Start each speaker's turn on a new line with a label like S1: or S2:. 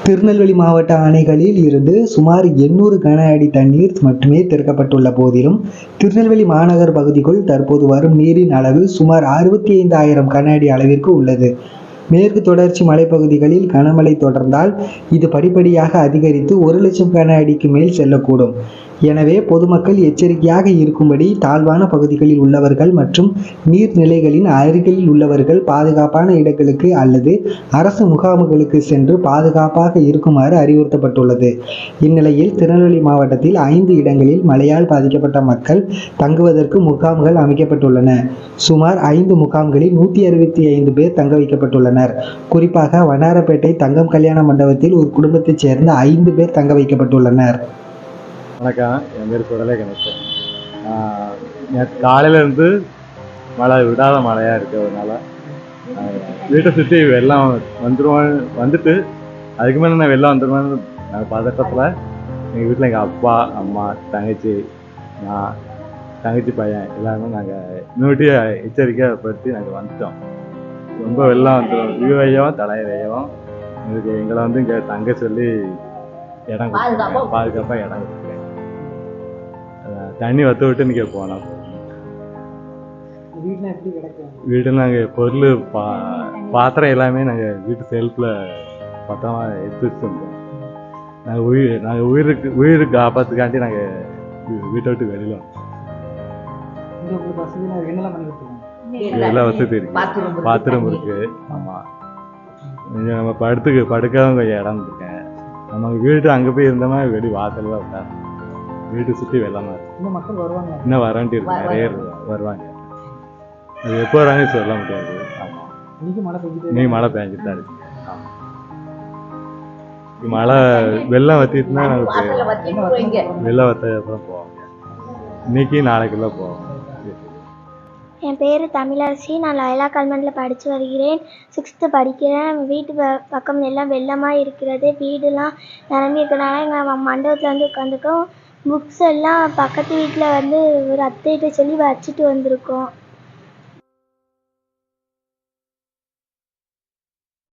S1: திருநெல்வேலி மாவட்ட அணைகளில் இருந்து சுமார் 800 கன அடி தண்ணீர் மட்டுமே திறக்கப்பட்டுள்ள போதிலும், திருநெல்வேலி மாநகர் பகுதிக்குள் தற்போது வரும் நீரின் அளவு சுமார் 65,000 கன அடி அளவிற்கு உள்ளது. மேற்கு தொடர்ச்சி மலைப்பகுதிகளில் கனமழை தொடர்ந்தால் இது படிப்படியாக அதிகரித்து 1,00,000 கன அடிக்கு மேல் செல்லக்கூடும். எனவே பொதுமக்கள் எச்சரிக்கையாக இருக்கும்படி தாழ்வான பகுதிகளில் உள்ளவர்கள் மற்றும் நீர்நிலைகளின் அருகில் உள்ளவர்கள் பாதுகாப்பான இடங்களுக்கு அல்லது அரசு முகாம்களுக்கு சென்று பாதுகாப்பாக இருக்குமாறு அறிவுறுத்தப்பட்டுள்ளது. இந்நிலையில் திருநெல்வேலி மாவட்டத்தில் 5 இடங்களில் மழையால் பாதிக்கப்பட்ட மக்கள் தங்குவதற்கு முகாம்கள் அமைக்கப்பட்டுள்ளன. சுமார் 5 முகாம்களில் 165 பேர் தங்க வைக்கப்பட்டுள்ளனர். குறிப்பாக வண்ணாரப்பேட்டை தங்கம் கல்யாண மண்டபத்தில் ஒரு குடும்பத்தைச் சேர்ந்த 5 பேர் தங்க வைக்கப்பட்டுள்ளனர்.
S2: வணக்கம், என் பேர் சுடலை கணேசன். நேற்று காலையிலேருந்து மழை விடாத மழையாக இருக்கிறதுனால வீட்டை சுற்றி வெள்ளம் வந்துட்டு அதுக்கு மேலே நான் வெள்ளம் வந்துடுவேன்னு பதட்டத்தில் எங்கள் வீட்டில் எங்கள் அப்பா, அம்மா, தங்கச்சி, நான், தங்கச்சி பையன் எல்லாருமே நாங்கள் இன்னொட்டி எச்சரிக்கைப்படுத்தி நாங்கள் வந்துட்டோம். ரொம்ப வெள்ளம் வந்துடும், வீவையும் தலைவையும் எங்களை இங்கே தங்க சொல்லி இடம் பாதுகாப்பாக இடம் கொடுத்துருக்கேன். தண்ணி வற்ற விட்டு இன்றைக்கி போனோம். வீட்டில் நாங்கள் பொருள் பாத்திரம் எல்லாமே நாங்கள் வீட்டு செல்ஃபில் பத்திரமா எடுத்து வச்சுருந்தோம். நாங்கள் உயிருக்கு காப்பாற்றுக்காண்டி நாங்கள் வீட்டை விட்டு வெளியில் எல்லா வசதி இருக்குது, பாத்ரூம் இருக்குது. ஆமாம், கொஞ்சம் நம்ம படுக்கவும் கொஞ்சம் இடம் இருக்கேன். நம்ம வீட்டு அங்கே போய் இருந்தோம்னா வெளி வாசல் தான் விட்டாங்க. வீட்டை சுற்றி வெள்ளமாக இருக்கு. இன்னும் வரான்ட்டு இருக்கு, நிறைய வருவாங்க. அது எப்போ வராங்க சொல்ல முடியாது. ஆமாம், இன்னைக்கு மழை பெஞ்சிட்டு தான் இருக்கு. ஆமாம், மழை வெள்ளம் வற்றிட்டுனா நமக்கு வெள்ளம் வற்ற அப்புறம் போவாங்க. இன்னைக்கு நாளைக்குள்ள போவோம்.
S3: என் பேர் தமிழரசி. நான் லயலா கான்வென்ட்டில் படித்து வருகிறேன். 6th படிக்கிறேன். வீட்டு பக்கம் எல்லாம் வெள்ளமாக இருக்கிறது. வீடுலாம் நிரம்பி இருக்கிறனால எங்கள் மண்டபத்தில் உட்காந்துருக்கோம். புக்ஸ் எல்லாம் பக்கத்து வீட்டில் ஒரு அத்தைகிட்ட சொல்லி வச்சுட்டு வந்திருக்கோம்.